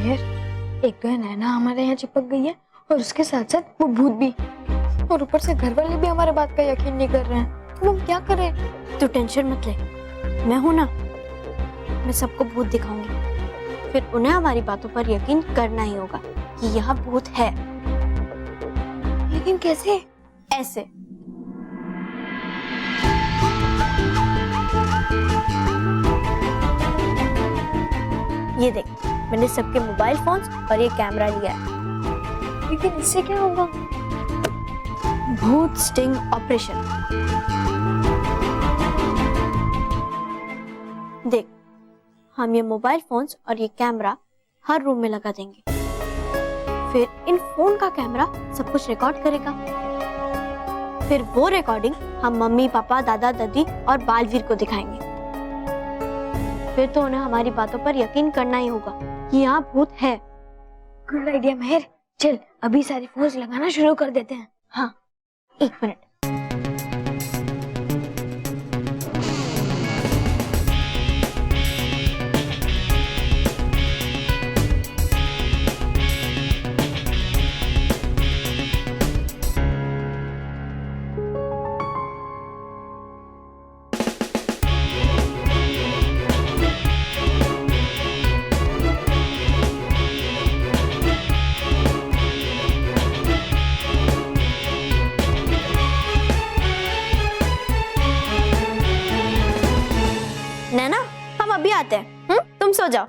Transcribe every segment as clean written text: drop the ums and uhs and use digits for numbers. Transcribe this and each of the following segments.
मेहर, एक तो है नैना हमारे यहाँ चिपक गई है और उसके साथ साथ वो भूत भी, और ऊपर से घर वाले भी हमारे बात का यकीन नहीं कर रहे हैं। तो हम क्या करें? तू टेंशन मत ले, मैं हूं ना। मैं सबको भूत दिखाऊंगी, फिर उन्हें हमारी बातों पर यकीन करना ही होगा कि यहाँ भूत है। लेकिन कैसे? ऐसे। ये देख, मैंने सबके मोबाइल फोन्स और ये कैमरा लिया है। लेकिन इससे क्या होगा? भूत स्टिंग ऑपरेशन। देख, हम ये मोबाइल फोन्स और ये कैमरा हर रूम में लगा देंगे। फिर इन फोन का कैमरा सब कुछ रिकॉर्ड करेगा। फिर वो रिकॉर्डिंग हम मम्मी पापा दादा दादी और बालवीर को दिखाएंगे। फिर तो उन्हें हमारी बातों पर यकीन करना ही होगा कि यहाँ भूत है। गुड आइडिया मेहर, चल अभी सारे फोन्स लगाना शुरू कर देते हैं। हाँ, 1 मिनट। नैना, हम अभी आते हैं। तुम सो जाओ।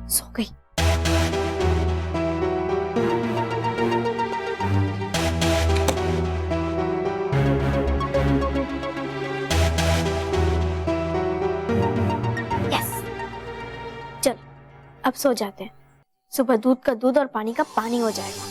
सो गई। यस, चल अब सो जाते हैं। सुबह दूध का दूध और पानी का पानी हो जाएगा।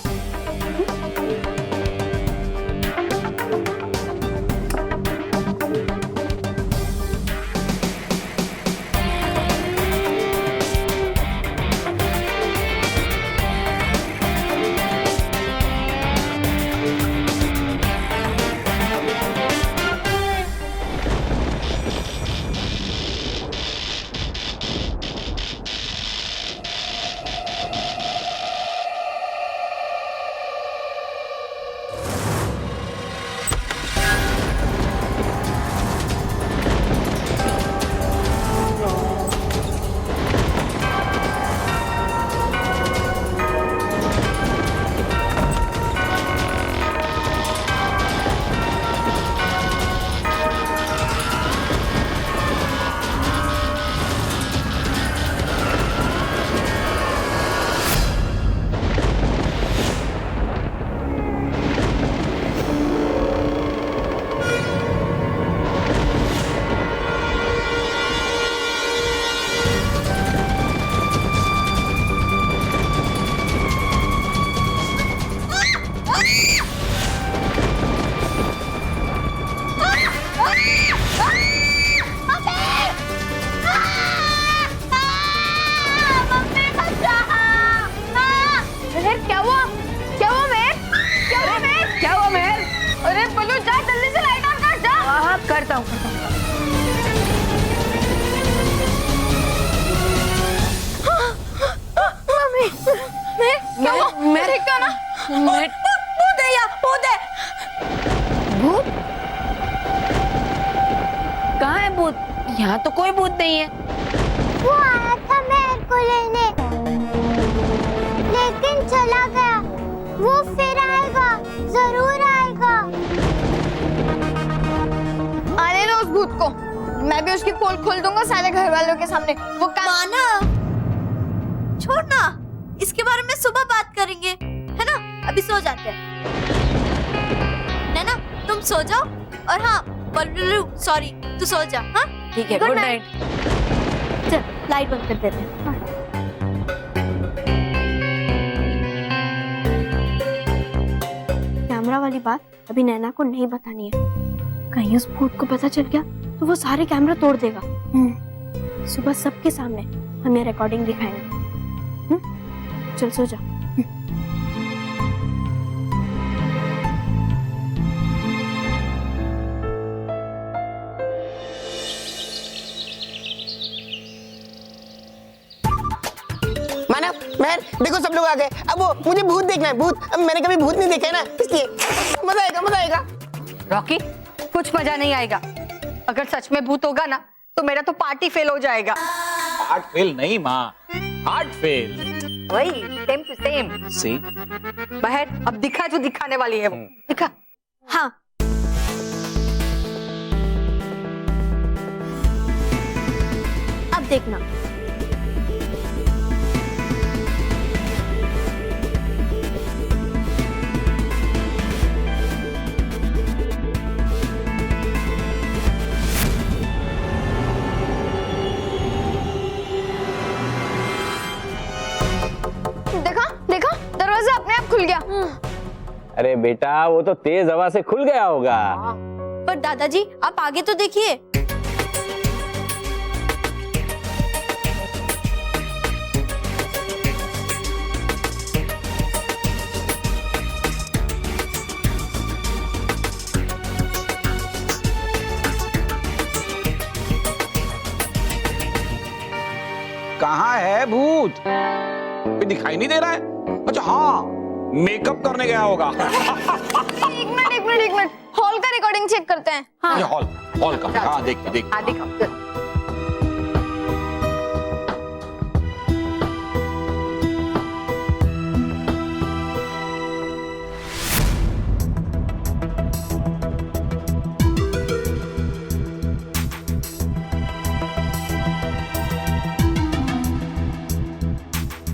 करता हूँ। मम्मी, मेरे क्या ना भूत है यहाँ, भूत है। भूत? कहाँ है भूत? यहाँ तो कोई भूत नहीं है। वो आया था मेरे को लेने, लेकिन चला गया। वो फिर आएगा, जरूर आएगा। मैं भी उसकी पोल खोल दूंगा सारे घर वालों के सामने। वो मानव, छोड़ ना, इसके बारे में सुबह बात करेंगे, है ना? अभी सो जाते हैं। नैना तुम सो जाओ, और हाँ बल्लू सॉरी तू सो जा। हाँ ठीक है, गुड नाइट। चल लाइट बंद कर देते हैं। हाँ। कैमरा वाली बात अभी नैना को नहीं बतानी है, कहीं उस भूत को पता चल गया तो वो सारे कैमरा तोड़ देगा। सुबह सबके सामने हम ये रिकॉर्डिंग दिखाएंगे। चल सो जा। मानव, बहन, देखो सब लोग आ गए। अब वो मुझे भूत देखना है, भूत। अब मैंने कभी भूत नहीं देखा है ना, इसलिए मजा आएगा, मजा आएगा। रॉकी, कुछ मजा नहीं आएगा। अगर सच में भूत होगा ना तो मेरा तो पार्टी फेल हो जाएगा। हार्ट फेल नहीं माँ, हार्ट फेल। वही सेम टू सेम। सी बहन अब दिखा जो दिखाने वाली है वो। दिखा। हाँ अब देखना। देखा देखा, दरवाजा अपने आप खुल गया। अरे बेटा, वो तो तेज हवा से खुल गया होगा। पर दादाजी आप आगे तो देखिए। कहाँ है भूत? कोई दिखाई नहीं दे रहा है। अच्छा हाँ, मेकअप करने गया होगा। एक मिनट, हॉल का रिकॉर्डिंग चेक करते हैं। ये हॉल का। हाँ देखिए देखिए। हाँ दिखाओ चल।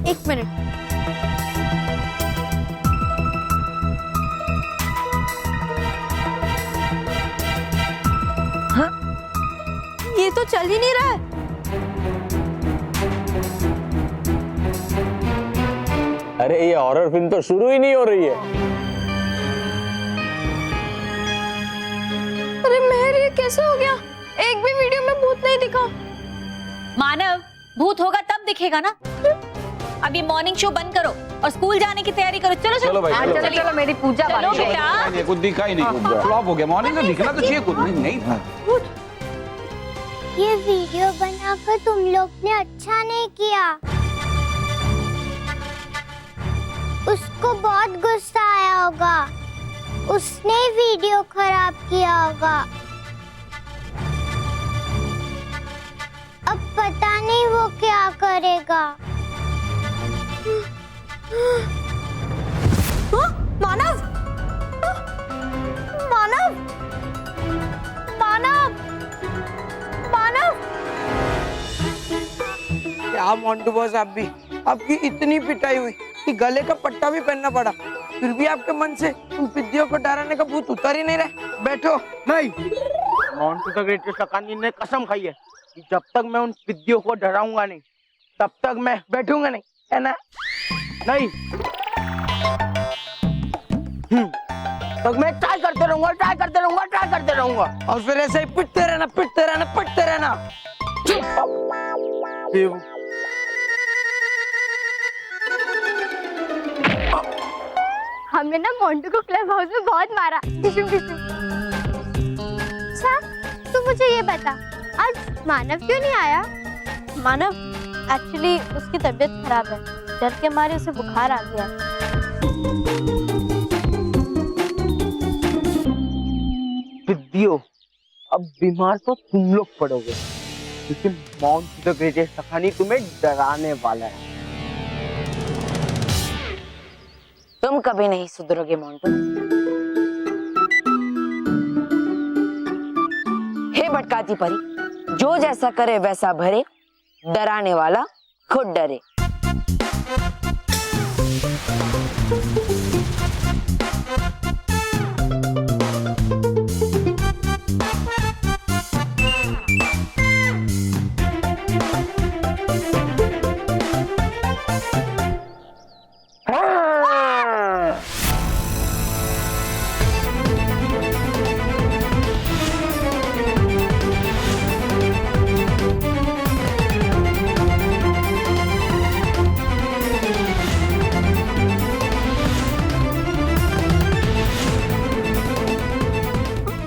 एक मिनट। हाँ? ये तो चल ही नहीं रहा है। अरे ये हॉरर फिल्म तो शुरू ही नहीं हो रही है। अरे मेहर, ये कैसे हो गया? एक भी वीडियो में भूत नहीं दिखा। मानव, भूत होगा तब दिखेगा ना। अब ये मॉर्निंग शो बंद करो और स्कूल जाने की तैयारी करो। चलो चलो भाई, हाँ, चलो। चलो मेरी पूजा चलो बाकी है। बेटा। कुछ दिखा ही नहीं, फ्लॉप हो गया। मॉर्निंग में दिखना तो चाहिए कुछ नहीं था। ये वीडियो बनाकर तुम लोग ने अच्छा नहीं किया। उसको बहुत गुस्सा आया होगा, उसने वीडियो खराब किया होगा। अब पता नहीं वो क्या करेगा। मानव, मानव, मानव, मानव। क्या मोंटू बॉस, आप भी आपकी इतनी पिटाई हुई कि गले का पट्टा भी पहनना पड़ा, फिर भी आपके मन से उन पिद्दियों को डराने का भूत उतर ही नहीं रहा। बैठो। नहीं, मोंटू द ग्रेटेस्ट अकानी ने कसम खाई है कि जब तक मैं उन पिद्दियों को डराऊंगा नहीं तब तक मैं बैठूंगा नहीं, है ना? नहीं। तो मैं ट्राई करते रहूंगा। और फिर ऐसे ही पिटते रहना। हमने ना मोंटू को क्लब हाउस में बहुत मारा। अच्छा, तू मुझे ये बता, आज मानव क्यों नहीं आया? मानव, एक्चुअली उसकी तबीयत खराब है, डर के मारे उसे बुखार आ गया। पिद्दियों, अब बीमार तो तुम लोग पड़ोगे क्योंकि मोंटू द ग्रेटेस्ट अकानी तुम्हें डराने वाला है। तुम कभी नहीं सुधरोगे मोंटू। हे भटकाती परी, जो जैसा करे वैसा भरे, डराने वाला खुद डरे।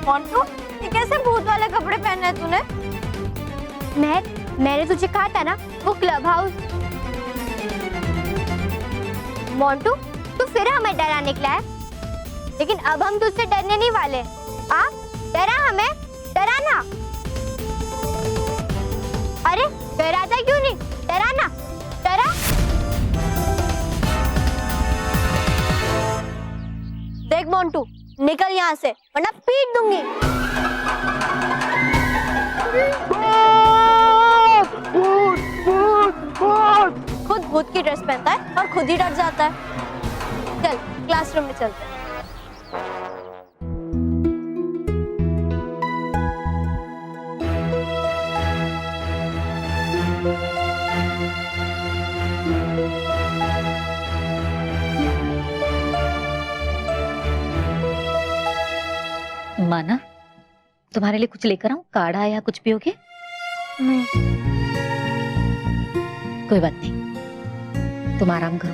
मोंटू, ये कैसे भूत वाले कपड़े पहने हैं तूने? मैंने तुझे कहा था ना, वो क्लब हाउस। मोंटू, तू फिर हमें डरा निकला है, लेकिन अब हम तुझसे डरने नहीं वाले। आ, डरा हमें, डरा ना। अरे डराता क्यों नहीं? डरा ना, डरा। देख मोंटू, निकल यहाँ से वरना पीट दूंगी। खुद भूत की ड्रेस पहनता है और खुद ही डर जाता है। चल क्लासरूम में चलते हैं। माना, तुम्हारे लिए कुछ लेकर आऊं? काढ़ा या कुछ पियोगे? नहीं। कोई बात नहीं, तुम आराम करो।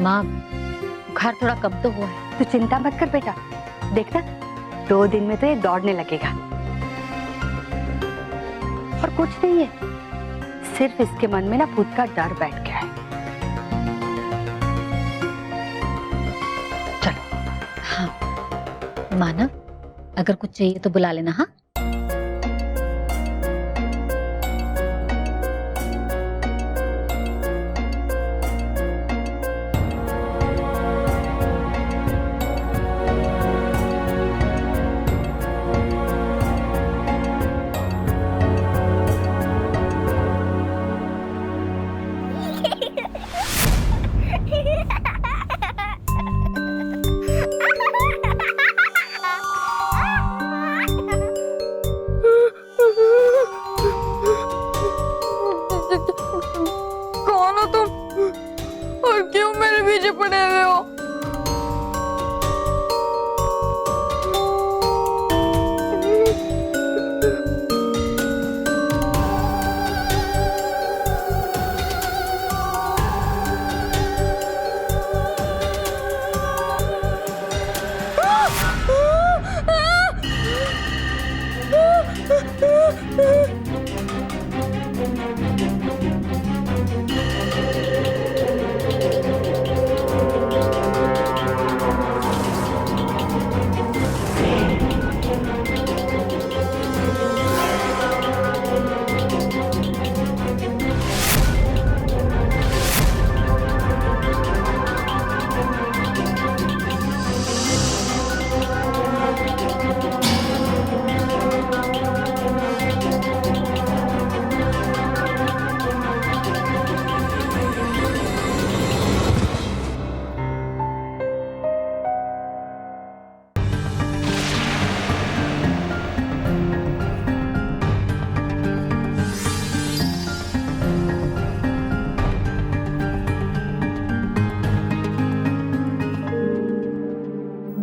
माँ, बुखार थोड़ा कम तो हुआ है। तू चिंता मत कर बेटा, देखना 2 दिन में तो ये दौड़ने लगेगा। और कुछ नहीं है, सिर्फ इसके मन में ना भूत का डर बैठ गया है। हाँ मानव, अगर कुछ चाहिए तो बुला लेना। हाँ, कौन हो तुम और क्यों मेरे पीछे पड़े हुए हो?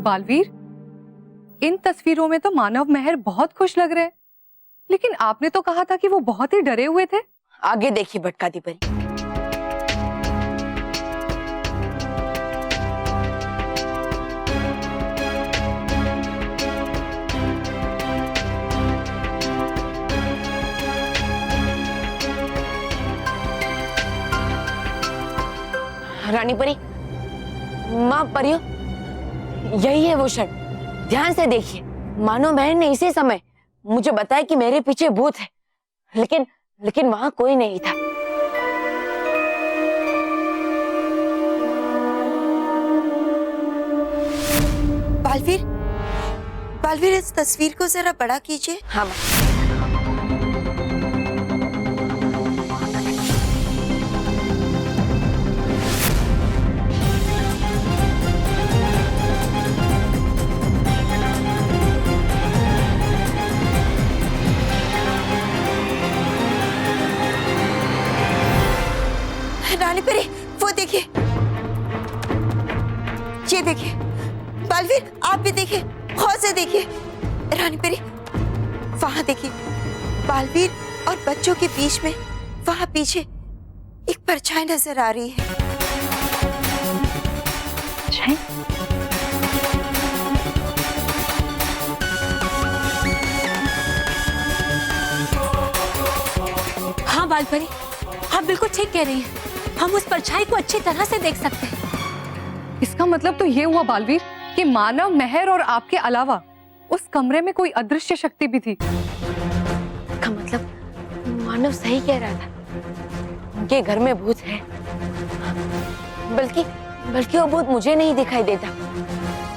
बालवीर, इन तस्वीरों में तो मानव मेहर बहुत खुश लग रहे हैं, लेकिन आपने तो कहा था कि वो बहुत ही डरे हुए थे। आगे देखिए भटकाती परी। रानी परी, माँ परियो, यही है वो क्षण, ध्यान से देखिए। मानो बहन ने इसी समय मुझे बताया कि मेरे पीछे भूत है, लेकिन वहां कोई नहीं था। बालवीर, बालवीर, इस तस्वीर को जरा बड़ा कीजिए। हाँ रानी परी, वो देखिए, ये देखिए। बालवीर, आप भी देखिए, गौर से देखिए। रानी परी, वहां देखिए, बालवीर और बच्चों के बीच में वहां पीछे एक परछाई नजर आ रही है। हाँ बालपरी, आप बिल्कुल ठीक कह रही हैं। हम उस परछाई को अच्छी तरह से देख सकते हैं। इसका मतलब तो ये हुआ बालवीर कि मानव, मेहर और आपके अलावा उस कमरे में कोई अदृश्य शक्ति भी थी। का मतलब मानव सही कह रहा था, उनके घर में भूत है। बल्कि वो भूत मुझे नहीं दिखाई देता,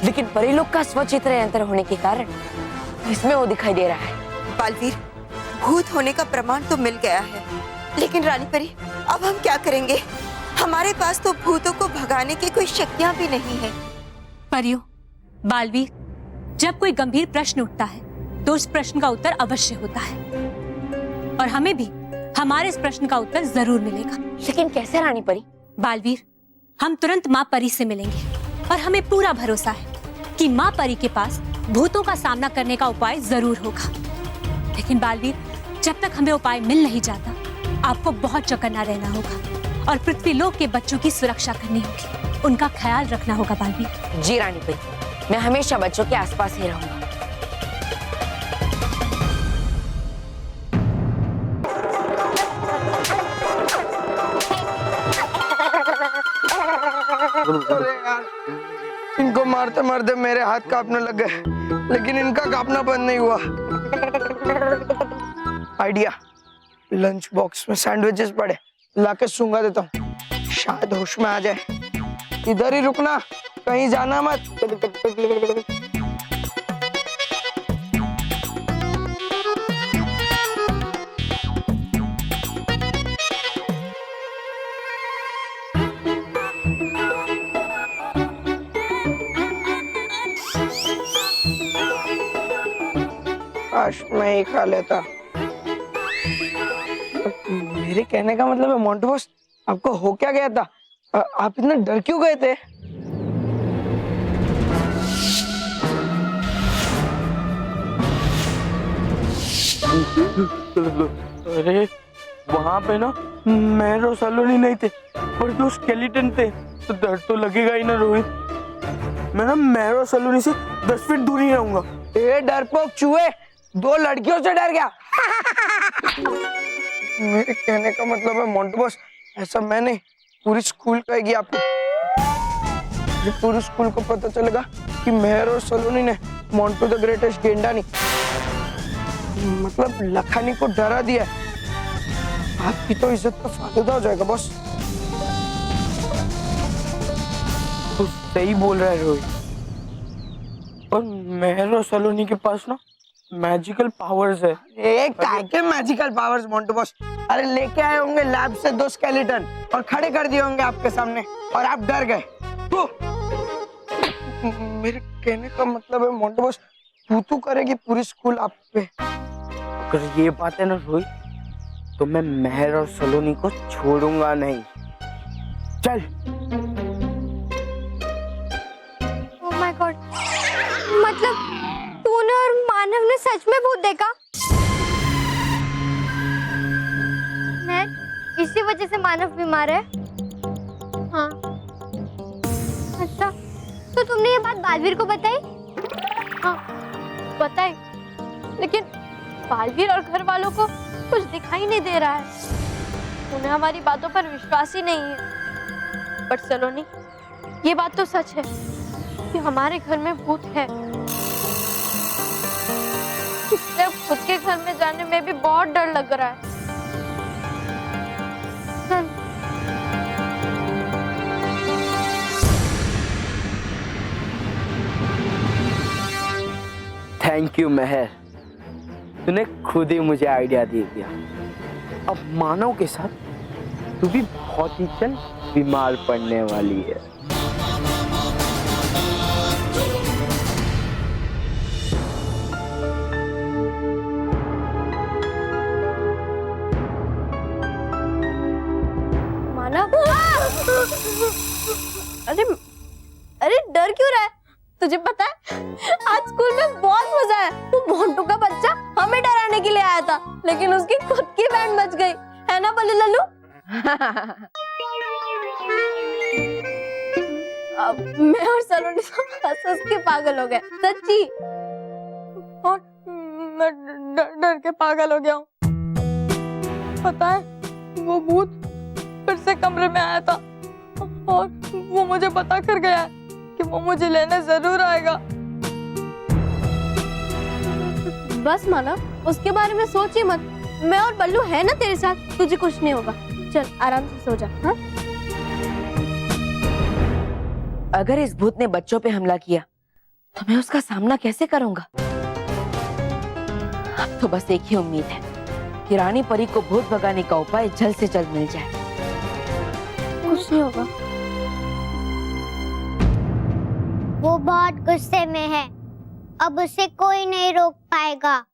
लेकिन परी लोग का स्वचित्र यंत्र होने के कारण इसमें वो दिखाई दे रहा है। बालवीर, भूत होने का प्रमाण तो मिल गया है, लेकिन रानी परी, अब हम क्या करेंगे? हमारे पास तो भूतों को भगाने की कोई शक्तियां भी नहीं है। परियो, बालवीर, जब कोई गंभीर प्रश्न उठता है तो उस प्रश्न का उत्तर अवश्य होता है, और हमें भी हमारे इस प्रश्न का उत्तर जरूर मिलेगा। लेकिन कैसे रानी परी? बालवीर, हम तुरंत माँ परी से मिलेंगे, और हमें पूरा भरोसा है कि माँ परी के पास भूतों का सामना करने का उपाय जरूर होगा। लेकिन बालवीर, जब तक हमें उपाय मिल नहीं जाता, आपको बहुत चौकन्ना रहना होगा और पृथ्वीलोक के बच्चों की सुरक्षा करनी होगी, उनका ख्याल रखना होगा बालवीर। जी रानी परी, मैं हमेशा बच्चों के आसपास ही रहूंगा। अरे यार, इनको मारते मारते मेरे हाथ कांपने लग गए, लेकिन इनका कांपना बंद नहीं हुआ। आइडिया, लंच बॉक्स में सैंडविचेस पड़े, लाके सूंघा देता हूँ, शायद होश में आ जाए। इधर ही रुकना, कहीं जाना मत। काश मैं ही खा लेता। मेरे कहने का मतलब है मोंटू बॉस, आपको हो क्या गया था? आप इतना डर क्यों गए थे? अरे वहाँ पे ना मेहर और सलोनी नहीं थे, पर जो स्केलेटन थे, तो डर तो लगेगा ही ना रोहित। मैं ना मेहर और सलोनी से 10 फीट दूर ही रहूंगा। ए डरपोक चूहे, 2 लड़कियों से डर गया। मेरे कहने का मतलब है मोंटू बॉस, ऐसा मैं नहीं, पूरी स्कूल कहेगी आपको। पूरी स्कूल को पता चलेगा कि मेहर और सलोनी ने मोंटू द ग्रेटेस्ट गेंडा नहीं, मतलब लखानी को डरा दिया। आपकी तो इज्जत का फालूदा हो जाएगा बॉस। तो सही बोल रहा है रोहित, और मेहर और सलोनी के पास ना मैजिकल पावर्स है। काय के मैजिकल पावर्स मोंटू बॉस? अरे लेके आए होंगे लैब से 2 स्केलेटन और खड़े कर दिए होंगे आपके सामने, और आप डर गए। तो मेरे कहने का मतलब है मोंटू बॉस, तू करेगी पूरी स्कूल आप पे। अगर ये बात है ना रोहित, तो मैं मेहर और सलोनी को छोड़ूंगा नहीं। चल। ओह माय गॉड, मतलब तूने और मानव ने सच में भूत देखा? मैं इसी वजह से मानव बीमार है। हाँ, अच्छा, तो तुमने ये बात बालवीर को बताई? हाँ, बताई, लेकिन बालवीर और घर वालों को कुछ दिखाई नहीं दे रहा है। उन्हें हमारी बातों पर विश्वास ही नहीं है। बट सलोनी, ये बात तो सच है कि हमारे घर में भूत है। इसलिए खुद के घर में जाने में भी बहुत डर लग रहा है। थैंक यू मेहर, तूने खुद ही मुझे आइडिया दे दिया। अब मानव के साथ तू भी बहुत ही जल्द बीमार पड़ने वाली है। मानव, अरे अरे डर क्यों रहा है? तुझे पता है आज स्कूल में बहुत मजा है। वो मोंटू का बच्चा हमें डराने के लिए आया था, लेकिन उसकी खुद की बैंड बज गई, है ना बल्लू लल्लू? अब मैं और सलोनी हंस के पागल हो गए, सच्ची। और मैं डर के पागल हो गया हूँ। पता है वो भूत फिर से कमरे में आया था और वो मुझे बता कर गया है कि वो मुझे लेने जरूर आएगा। बस मानव, उसके बारे में सोच ही मत। मैं और बल्लू है ना तेरे साथ, तुझे कुछ नहीं होगा। चल आराम से सो जा। हाँ? अगर इस भूत ने बच्चों पे हमला किया तो मैं उसका सामना कैसे करूंगा? अब तो बस एक ही उम्मीद है कि रानी परी को भूत भगाने का उपाय जल्द से जल्द मिल जाए। कुछ नहीं होगा। वो बहुत गुस्से में है, अब उसे कोई नहीं रोक पाएगा।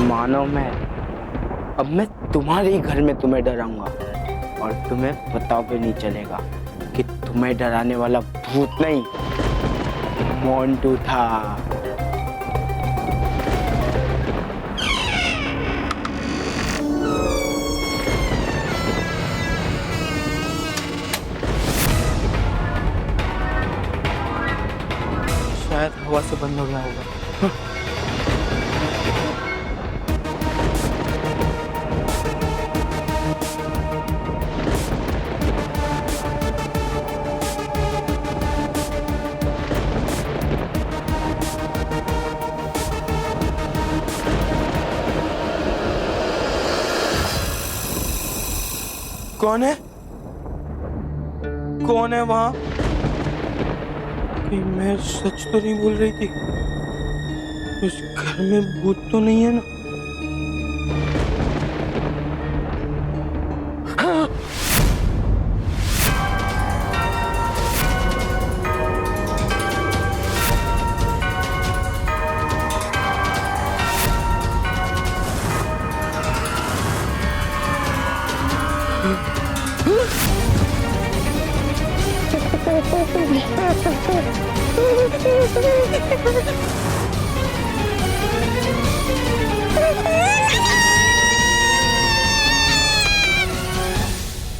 मानो मैं अब मैं तुम्हारे ही घर में तुम्हें डराऊंगा और तुम्हें पता भी नहीं चलेगा कि तुम्हें डराने वाला भूत नहीं मोंटू था। शायद हवा से बंद हो गया होगा। कौन है? कौन है वहां? कहीं मैं सच तो नहीं बोल रही थी? उस घर में भूत तो नहीं है ना? हाँ।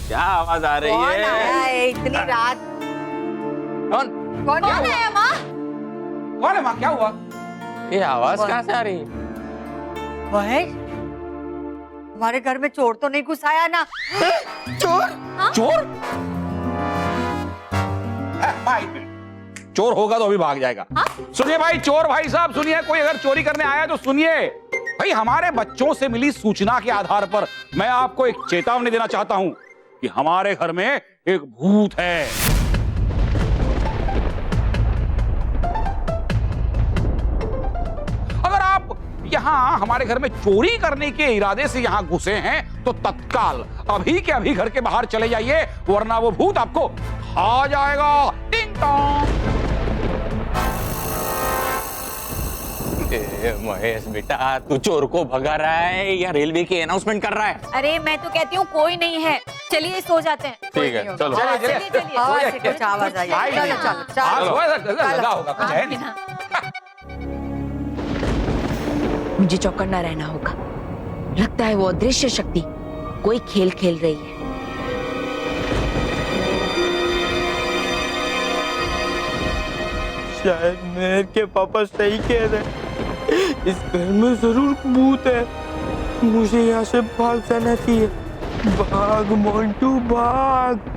क्या आवाज आ रही है? इतनी रात? कौन? कौन है माँ? कौन है माँ? क्या हुआ? ये आवाज कहाँ से आ रही है? महेश, हमारे घर में चोर तो नहीं घुस आया ना? चोर? भाई चोर होगा तो अभी भाग जाएगा। सुनिए भाई, चोर भाई साहब सुनिए, कोई अगर चोरी करने आया तो सुनिए भाई। हमारे बच्चों से मिली सूचना के आधार पर मैं आपको एक चेतावनी देना चाहता हूं कि हमारे घर में एक भूत है। अगर आप यहाँ हमारे घर में चोरी करने के इरादे से यहाँ घुसे हैं तो तत्काल अभी के अभी घर के बाहर चले जाइए, वरना वो भूत आपको खा जाएगा। टिंग टोंग। महेश बेटा, तू चोर को भगा रहा है या रेलवे की अनाउंसमेंट कर रहा है? अरे मैं तो कहती हूँ कोई नहीं है, चलिए सो जाते हैं। ठीक है, चलो। आवाज से कुछ आवाज आई है। चलो चलो चलो। लगा होगा कुछ है नहीं। मुझे चौकन्ना रहना होगा। लगता है वो अदृश्य शक्ति कोई खेल खेल रही है। शायद मेहर के पापा सही कह रहे, इस घर में जरूर भूत है। मुझे यहाँ से भाग जाना चाहिए। भाग मोंटू भाग।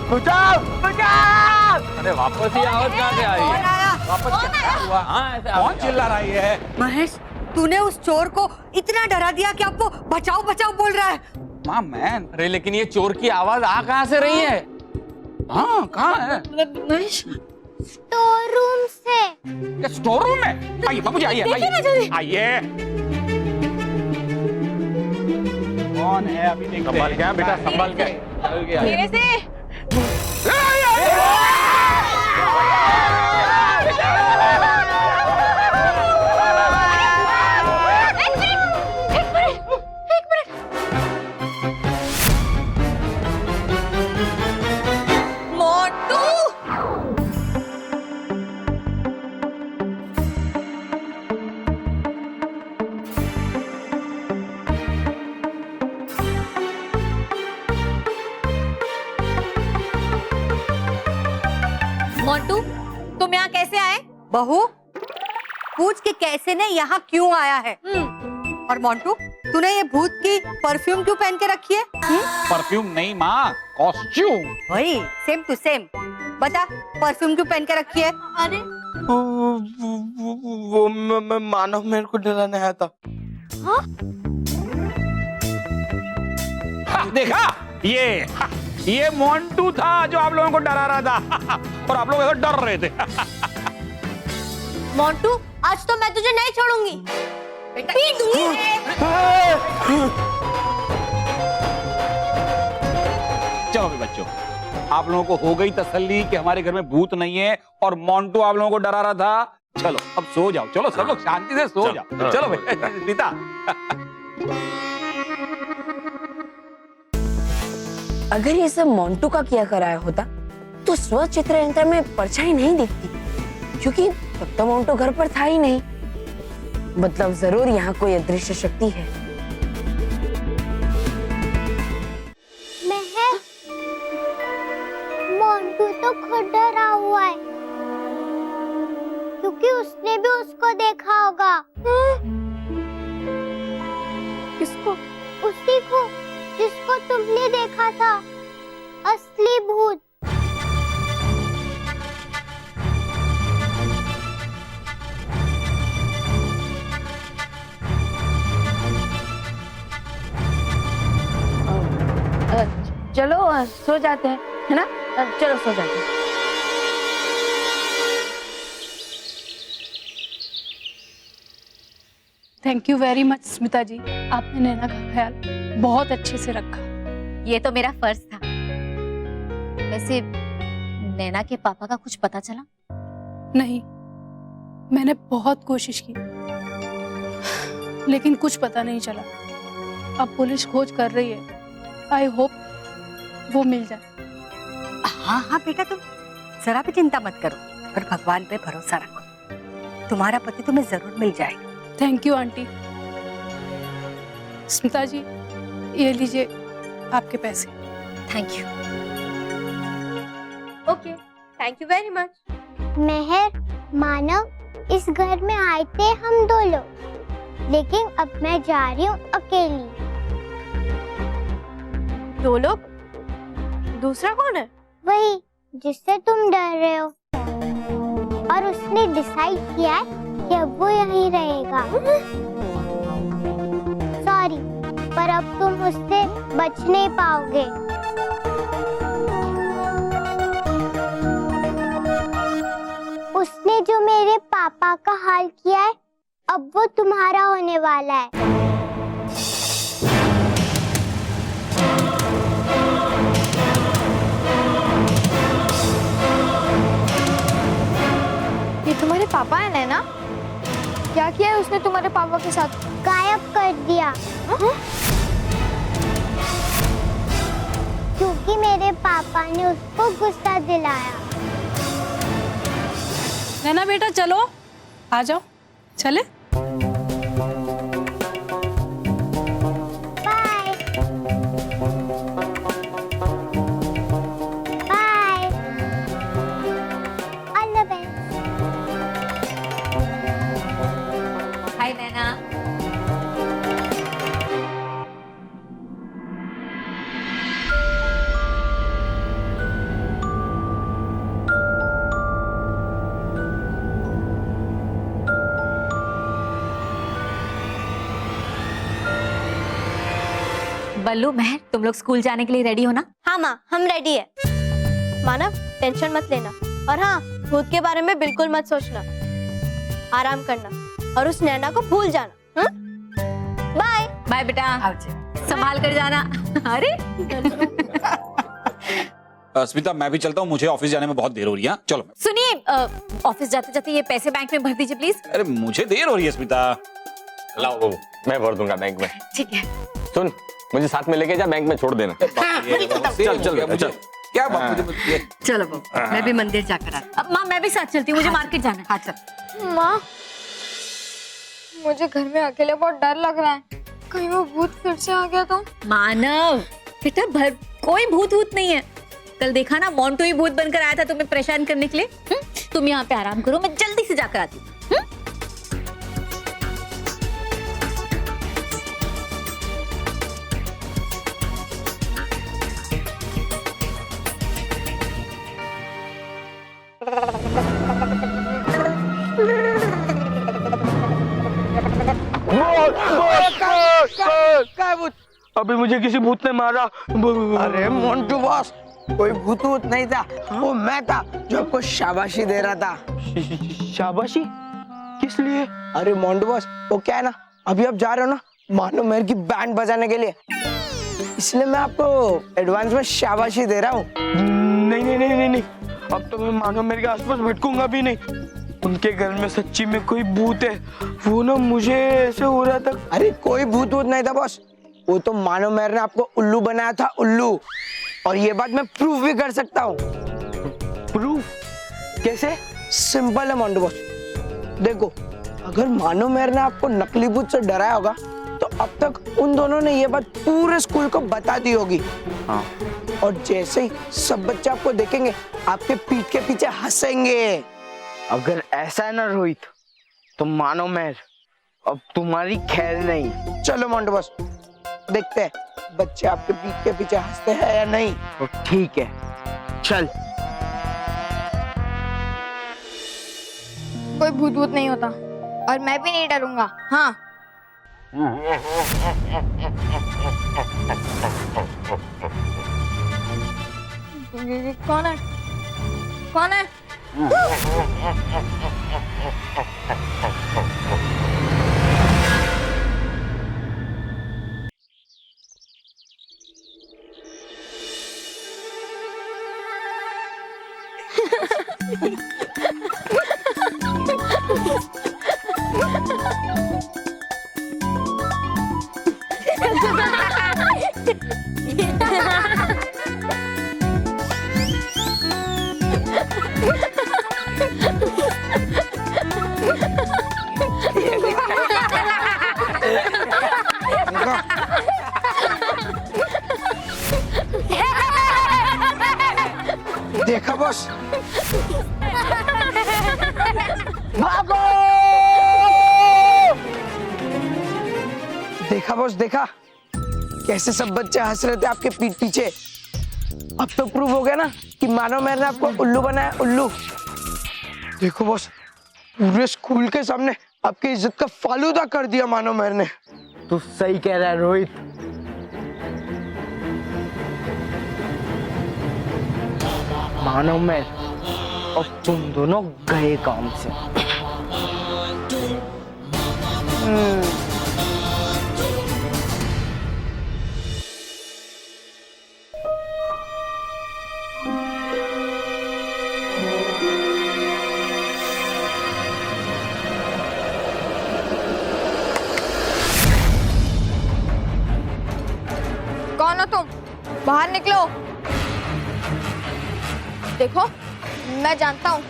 बचाओ बचाओ। अरे वापस ये आवाज कहाँ से आ रही है? वापस क्या हुआ? हाँ, ऐसे कौन चिल्ला रही है? महेश, तूने उस चोर को इतना डरा दिया कि अब वो बचाओ बचाओ बोल रहा है। माँ मैन। अरे लेकिन ये चोर की आवाज आ कहाँ से रही है? हाँ कहाँ है? महेश, स्टोर रूम से। क्या स्टोर रूम में? आइए बाबूजी, आइए आइए आइए। कौन है अभी देखते हैं। संभाल के बेटा, संभाल के। धीरे से। मोंटू, तुम यहाँ कैसे आए? बहू, पूछ के कैसे ने यहाँ क्यों आया है? और मोंटू, तूने ये भूत की परफ्यूम क्यों पहन के रखी है? परफ्यूम नहीं माँ, कॉस्ट्यूम। वही सेम टू सेम। बता, परफ्यूम क्यों पहन के रखी है? अरे वो मैं मानव मेरे को डराने आया था। देखा ये मोंटू था जो आप लोगों को डरा रहा था और आप लोग ऐसे डर रहे थे। मोंटू, आज तो मैं तुझे नहीं छोड़ूंगी। पीट दूंगी। चलो भी बच्चों, आप लोगों को हो गई तसल्ली कि हमारे घर में भूत नहीं है और मोंटू आप लोगों को डरा रहा था। चलो अब सो जाओ, चलो सब लोग शांति से सो जाओ। चलो भाई सीता। अगर ये सब मोंटू का किया कराया होता तो स्वचित्र यंत्र में परछाई नहीं दिखती, क्योंकि तब तो मोंटू घर पर था ही नहीं। मतलब जरूर यहाँ कोई अदृश्य शक्ति है। महक, मोंटू तो खुद डरा हुआ है, क्योंकि उसने भी उसको देखा होगा। किसको? उसी को जिसको तुमने देखा था, असली भूत। चलो सो जाते हैं, है ना? चलो सो जाते हैं। Thank you very much Smita ji, आपने नैना का ख्याल बहुत अच्छे से रखा। ये तो मेरा फर्ज था। वैसे नैना के पापा का कुछ पता चला? नहीं, मैंने बहुत कोशिश की लेकिन कुछ पता नहीं चला। अब पुलिस खोज कर रही है। आई होप वो मिल जाए। हाँ हाँ बेटा, तुम जरा भी चिंता मत करो और भगवान पे भरोसा रखो। तुम्हारा पति तुम्हें जरूर मिल जाएगा। Thank you aunty. Smita ji, ये लीजिए आपके पैसे। Thank you. Okay, thank you very much. Mehar, Manav, इस घर में आए थे हम 2 लोग, लेकिन अब मैं जा रही हूँ अकेली। 2 लोग? दूसरा कौन है? वही जिससे तुम डर रहे हो। और उसने डिसाइड किया है कि अब वो यहीं रहेगा। सॉरी, पर अब तुम उससे बच नहीं पाओगे। उसने जो मेरे पापा का हाल किया है, अब वो तुम्हारा होने वाला है। ये तुम्हारे पापा है नैना? क्या किया है उसने तुम्हारे पापा के साथ? गायब कर दिया। क्योंकि मेरे पापा ने उसको गुस्सा दिलाया। नैना बेटा चलो, आ जाओ, चले। Bye bye, all the best. Hi Naina. Ballu, Mahar, तुम लोग स्कूल जाने के लिए रेडी हो ना? हाँ माँ, हम रेडी है। मानव, टेंशन मत लेना। और हाँ, भूत के बारे में बिल्कुल मत सोचना। आराम करना और उस नैना को भूल जाना। बाय बाय बेटा, संभाल कर जाना। अरे स्मिता, मैं भी चलता हूँ, मुझे ऑफिस जाने में बहुत देर हो रही है। चलो। सुनिए, ऑफिस जाते जाते ये पैसे बैंक में भर दीजिए प्लीज। अरे मुझे देर हो रही है स्मिता। लाओ बाबू, मैं भर दूंगा बैंक में। ठीक है। सुन, मुझे साथ में लेके जा, बैंक में छोड़ देना। चल चल चल। क्या बात मुझे? चलो बाबू, मैं भी मंदिर जाकर आती अब माँ, मैं भी साथ चलती हूँ, मुझे मार्केट जाना है। हाँ चल। माँ, मुझे घर में अकेले बहुत डर लग रहा है। कहीं वो भूत फिर से आ गया तो? मानव बेटा, कोई भूत नहीं है। कल देखा ना, मोंटू ही भूत बनकर आया था तुम्हें परेशान करने के लिए। तुम यहाँ पे आराम करो, मैं जल्दी से जाकर आती हूँ। अभी मुझे किसी भूत ने मारा। अरे मोन्टू बॉस, कोई भूत वूत नहीं था। वो मैं था जो आपको शाबाशी दे रहा था। शाबाशी? किस लिए? अरे मोन्टू बॉस, वो क्या है ना, अभी आप जा रहे हो ना मानो मेरे की बैंड बजाने के लिए, इसलिए मैं आपको एडवांस में शाबाशी दे रहा हूँ। नहीं नहीं नहीं नहीं नहीं, अब तो मैं मानो मेरे के आसपास भटकूंगा भी नहीं। उनके घर में सच्ची में कोई भूत है। वो ना मुझे ऐसे हो रहा था। अरे कोई भूत वूत नहीं था बॉस, वो तो मानो मेर ने आपको उल्लू बनाया था, उल्लू। और ये बात मैं प्रूफ भी कर सकता हूँ। प्रूफ? कैसे? सिंपल है मोन्टू बॉस। देखो, अगर मानो मेर ने आपको नकली भूत से डराया होगा तो अब तक उन दोनों ने ये बात पूरे स्कूल को बता दी होगी। हाँ। और जैसे ही सब बच्चे आपको देखेंगे, आपके पीठ के पीछे हंसेंगे। अगर ऐसा है ना रोहित, तो मानो मेर, अब तुम्हारी खैर नहीं। चलो मोन्टू बॉस, देखते हैं बच्चे आपके पीठ के पीछे हंसते हैं या नहीं। तो ठीक है, चल। कोई भूत भूत नहीं होता और मैं भी नहीं डरूंगा। हाँ, कौन है? कौन है? देखा बॉस, भागो! देखा बॉस, देखा कैसे सब बच्चे हंस रहे थे आपके पीठ पीछे। अब तो प्रूव हो गया ना कि मानव मेहर ने आपको उल्लू बनाया, उल्लू। देखो बॉस, पूरे स्कूल के सामने आपकी इज्जत का फालूदा कर दिया मानव मेहर ने। तू सही कह रहा है रोहित। मानव मेहर, अब तुम दोनों गए काम से। कौन हो तुम? बाहर निकलो। देखो, मैं जानता हूँ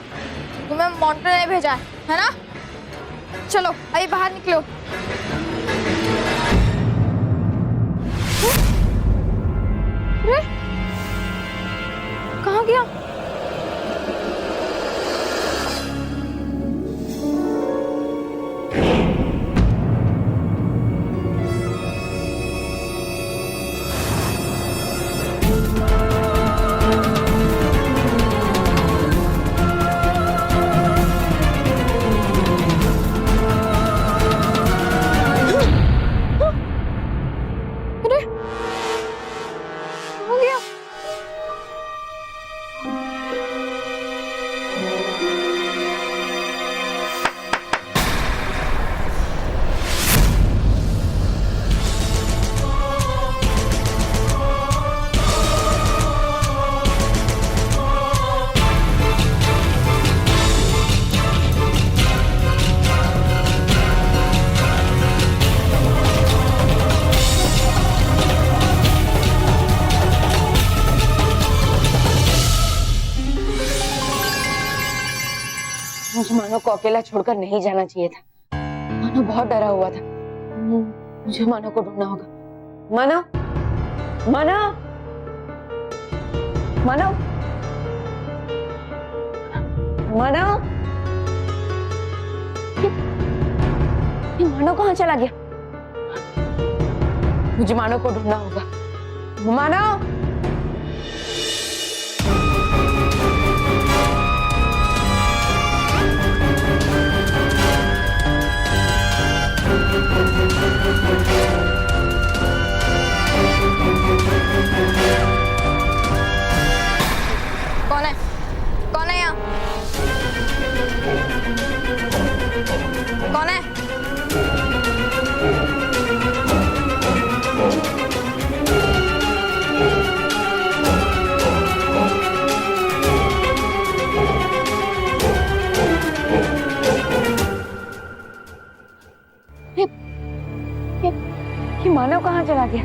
तुम्हें मॉन्टर ने भेजा है ना? चलो अभी बाहर निकलो। अरे कहाँ गया? मुझे मानो को अकेला छोड़कर नहीं जाना चाहिए था। मानो बहुत डरा हुआ था। मुझे मानो को ढूंढना होगा। मानो, मानो, मानो, मानो, ये मानो कहाँ चला गया? मुझे मानो को ढूंढना होगा। मानो, कौन है? कौन है यहाँ? कौन है? ये मानव कहाँ चला गया?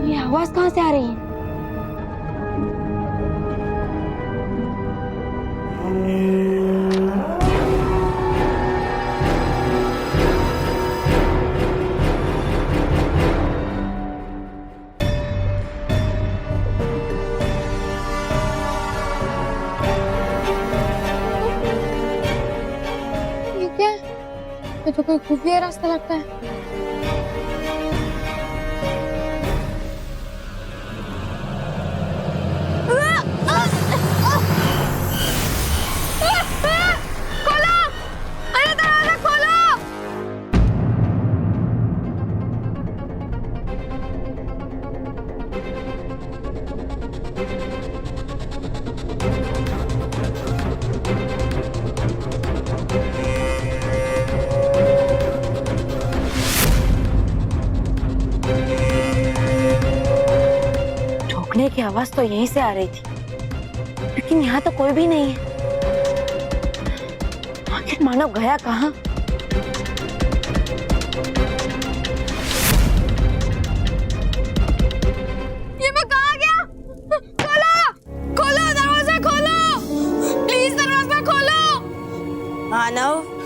ये आवाज कहाँ से आ रही है? ये क्या है? ये तो कोई खुफिया रास्ता लगता है। बजने की आवाज तो यहीं से आ रही थी, लेकिन यहाँ तो कोई भी नहीं है। आखिर मानव गया कहाँ? ये मैं कहाँ गया? खोलो, खोलो दरवाजा खोलो, प्लीज दरवाजा खोलो। मानव,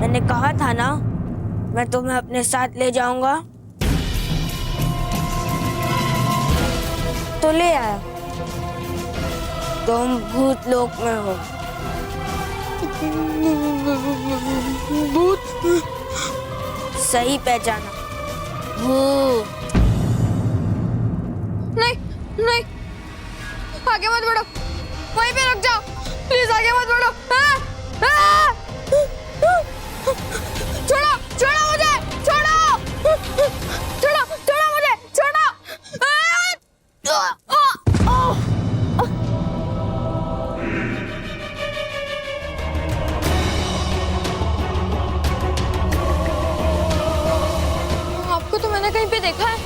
मैंने कहा था ना, मैं तुम्हें अपने साथ ले जाऊंगा, तो ले आया। तुम भूत लोक में हो। भूत? सही पहचाना, भूत। नहीं नहीं, आगे मत बढ़ो, वहीं पे रुक जाओ, प्लीज आगे मत बढ़ो। छोड़ो छोड़ो मुझे, छोड़ो छोड़ो छोड़ो मुझे, छोड़ो। आपको तो मैंने कहीं पे देखा है।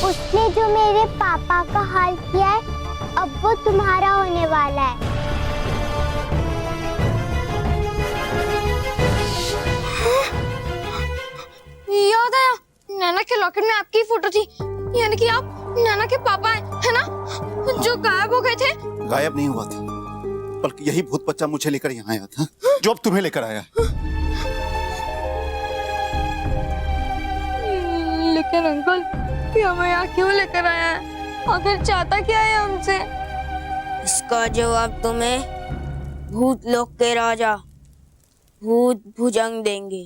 उसने जो मेरे पापा का हाल किया है, अब वो तुम्हारा होने वाला है। याद आया, नैना के लॉकेट में आपकी फोटो थी, यानी कि आप नैना के पापा हैं, है ना? जो गायब हो गए थे। गायब नहीं हुआ था, बल्कि यही भूत बच्चा मुझे लेकर यहाँ आया था, जो अब तुम्हें लेकर आया। लेकिन अंकल, ये हमें यहाँ क्यों लेकर आया है? आखिर चाहता क्या है हमसे? इसका जवाब तुम्हें भूत लोक के राजा भूत भुजंग देंगे।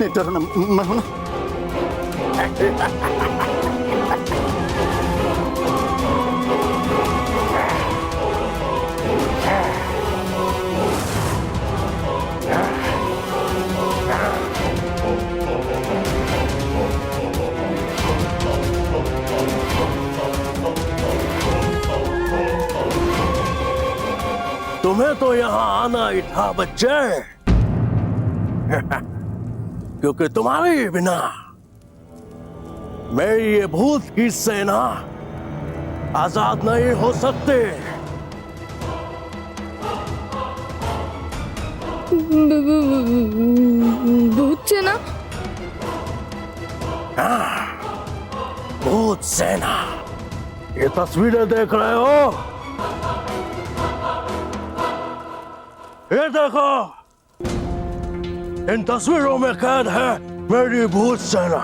नहीं डरो ना, मैं हूं ना। तुम्हें तो यहाँ आना ही था बच्चे, क्योंकि तुम्हारे बिना मेरी ये भूत की सेना आजाद नहीं हो सकते। भूत सेना? हाँ, भूत सेना। ये तस्वीरें देख रहे हो? ये देखो, इन तस्वीरों में कैद है मेरी भूत सेना।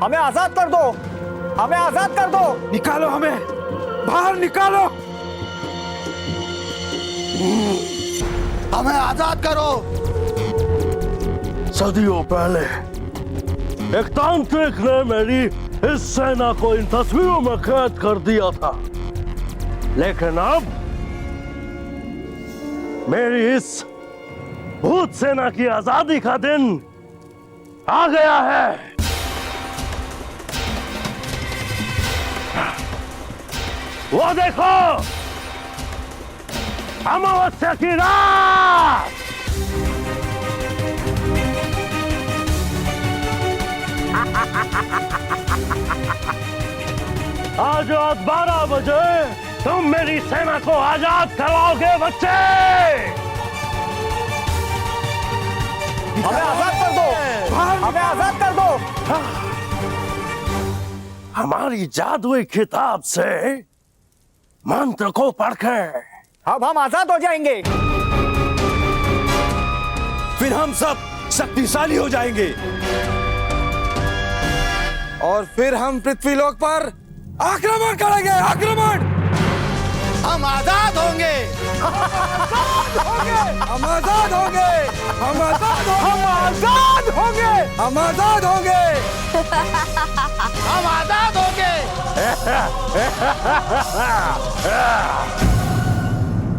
हमें आजाद कर दो, हमें आजाद कर दो, निकालो हमें बाहर, निकालो हमें आजाद करो। सदियों पहले एक तांत्रिक ने मेरी इस सेना को इन तस्वीरों में कैद कर दिया था, लेकिन अब मेरी इस भूत सेना की आजादी का दिन आ गया है। वो देखो, अमावस्या की रात। आज रात 12 बजे तुम मेरी सेना को आजाद करवाओगे बच्चे। हमें आजाद कर दो, हमें आजाद कर दो। हमारी जादुई किताब से मंत्र को पढ़कर अब हम आजाद हो जाएंगे। फिर हम सब शक्तिशाली हो जाएंगे और फिर हम पृथ्वीलोक पर आक्रमण करेंगे। आक्रमण। हम आजाद होंगे। हम आजाद होंगे। हम आजाद होंगे। हम आजाद होंगे। हम आजाद होंगे।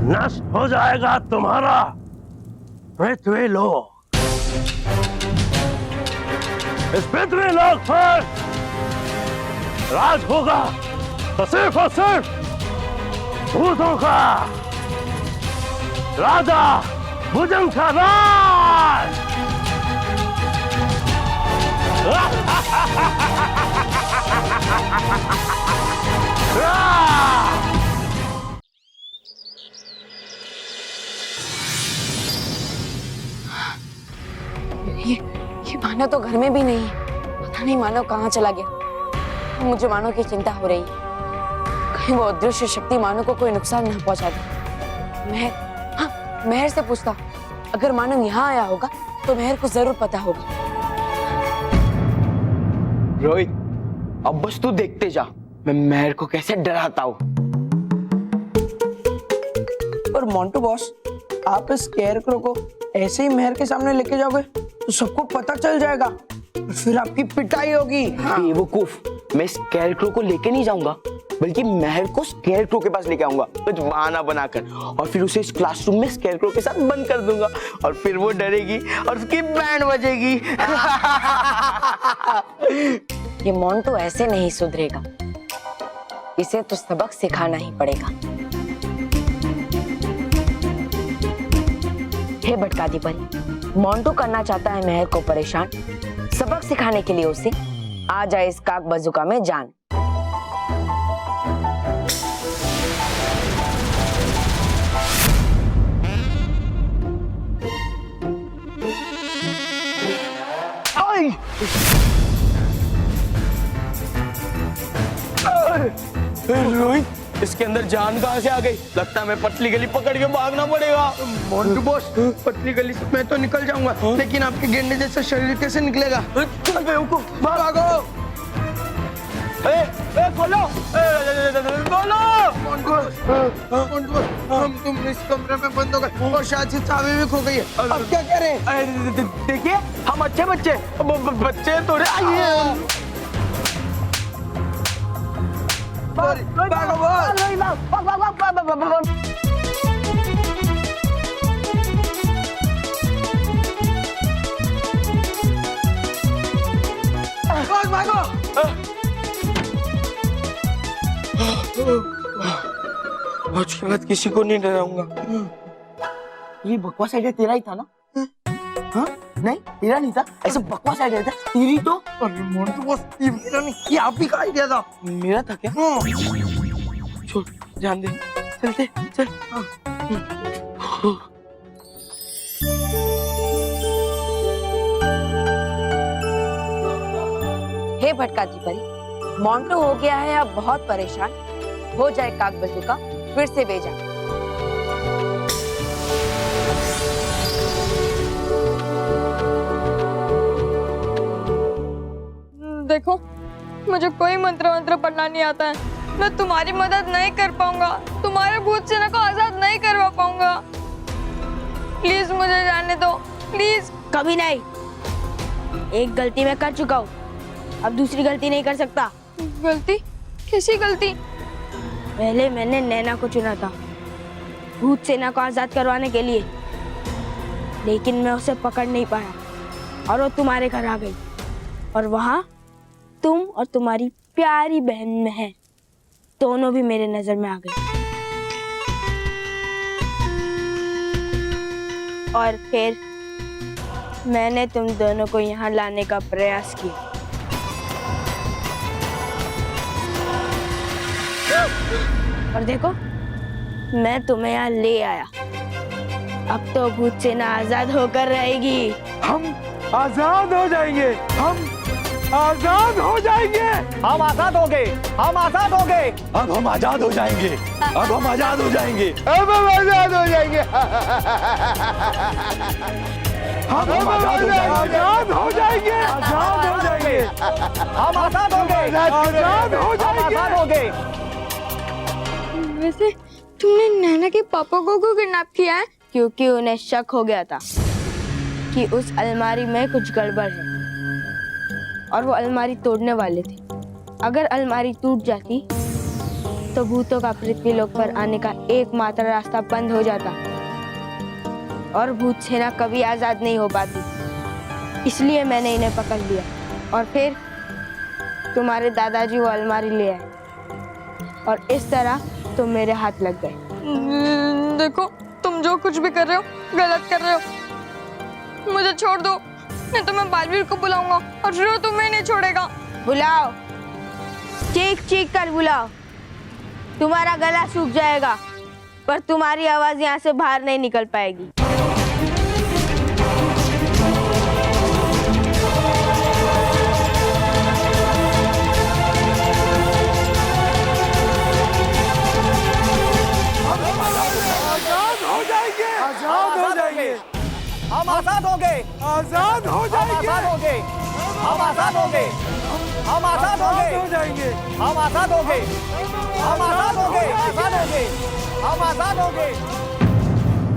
नष्ट हो जाएगा तुम्हारा पृथ्वीलोक। इस पृथ्वीलोक पर राज होगा तो सिर्फ और सिर्फ भूतों का। राजा भुजंग का राज। ये मानव तो घर में भी नहीं है। पता नहीं मानव कहाँ चला गया। मुझे मानव की चिंता हो रही है। कहीं वो अदृश्य शक्ति मानव को कोई नुकसान न पहुंचा दे। मेहर से पूछता, अगर मानव यहाँ आया होगा तो मेहर को जरूर पता होगा। रोहित, अब बस तू देखते जा मैं मेहर को कैसे डराता हूँ। और मोंटू बॉस, आप इस स्केयरक्रो को ऐसे ही मेहर के सामने लेके जाओगे तो सबको पता चल जाएगा और फिर आपकी पिटाई होगी। बेवकूफ, मैं स्केयरक्रो को लेके नहीं जाऊंगा बल्कि मेहर को स्केयरक्रो के पास लेके आऊंगा कुछ बहाना बनाकर, और फिर उसे इस क्लासरूम में स्केयरक्रो के साथ बंद कर दूंगा और फिर वो डरेगी और उसकी बैंड बजेगी। ये मोंटू ऐसे नहीं सुधरेगा। इसे तो सबक सिखाना ही पड़ेगा। हे भटकाती परी, मोंटू करना चाहता है मेहर को परेशान। सबक सिखाने के लिए उसे आ जाए इस काक बजुका में जान। रोहित, इसके अंदर जान कहाँ से आ गई? लगता है मैं पतली गली पकड़ के भागना पड़ेगा। मोंटू बॉस, पतली गली से मैं तो निकल जाऊंगा, लेकिन आपके गेंडे जैसा शरीर कैसे निकलेगा? बेवकूफ, भागो। खोलो, खोलो। मोंटू बॉस, हम तुम इस कमरे में बंद हो गए और शायद से चाबी भी खो गई है। अब क्या करें? देखिए, हम अच्छे बच्चे थोड़े आइए। आज के बाद किसी को नहीं डराऊंगा। ये बकवास आइडिया तेरा ही था ना? हाँ? नहीं, तेरा नहीं था। ऐसा बकवास आइडिया था तेरी तो। अरे मोंटू बॉस, ये मेरा नहीं, ये आप ही का आइडिया था। मेरा था क्या? छोड़, ध्यान दे। चलते, चल। हे भटकाती परी, मोंटू हो गया है अब बहुत परेशान। हो जाए काक बजुका फिर से बेजा। देखो, मुझे कोई मंत्र पढ़ना नहीं आता है। मैं तुम्हारी मदद नहीं कर पाऊंगा, तुम्हारे भूत सेना को आजाद नहीं करवा पाऊंगा। प्लीज मुझे जाने दो, प्लीज। कभी नहीं। एक गलती मैं कर चुका हूँ, अब दूसरी गलती नहीं कर सकता। गलती? कैसी गलती? पहले मैंने नैना को चुना था भूत सेना को आजाद करवाने के लिए, लेकिन मैं उसे पकड़ नहीं पाया और वो तुम्हारे घर आ गई। और वहां तुम और तुम्हारी प्यारी बहन मेहर दोनों भी मेरे नजर में आ गई। और फिर मैंने तुम दोनों को यहाँ लाने का प्रयास किया। और देखो, मैं तुम्हें यहाँ ले आया। अब तो भूत सेना आजाद होकर रहेगी। आजाद हो जाएंगे, हम आजाद हो जाएंगे, हम आजाद हो गए, हम आजाद हो गए, अब हम आजाद हो जाएंगे, अब हम आजाद हो जाएंगे, अब हम आजाद हो जाएंगे, हम आजाद हो जाएंगे, आजाद हो जाएंगे, हम आजाद हो गए, आजाद हो जाएंगे, आजाद हो गए। वैसे तुमने नैना के पापा को क्यों किडनैप किया है? क्योंकि उन्हें शक हो गया था कि उस अलमारी में कुछ गड़बड़ है और वो अलमारी तोड़ने वाले थे। अगर अलमारी टूट जाती तो भूतों का पृथ्वीलोक पर आने का एकमात्र रास्ता बंद हो जाता और भूत सेना कभी आजाद नहीं हो पाती। इसलिए मैंने इन्हें पकड़ लिया और फिर तुम्हारे दादाजी वो अलमारी ले आए और इस तरह तुम मेरे हाथ लग गए। देखो तुम जो कुछ भी कर रहे हो गलत कर रहे हो। मुझे छोड़ दो, नहीं तो मैं बालवीर को बुलाऊंगा और फिर वो तुम्हें नहीं छोड़ेगा। बुलाओ, चीख चीख कर बुलाओ। तुम्हारा गला सूख जाएगा पर तुम्हारी आवाज यहाँ से बाहर नहीं निकल पाएगी। हम आजाद हो गए, आजाद हो जाएंगे, आजाद हो गए, हम आजाद हो गए, हम आजाद हो गए, हम आजाद हो गए, हम आजाद हो गए, हम आजाद हो गए, हम आजाद हो गए, हम आजाद हो गए।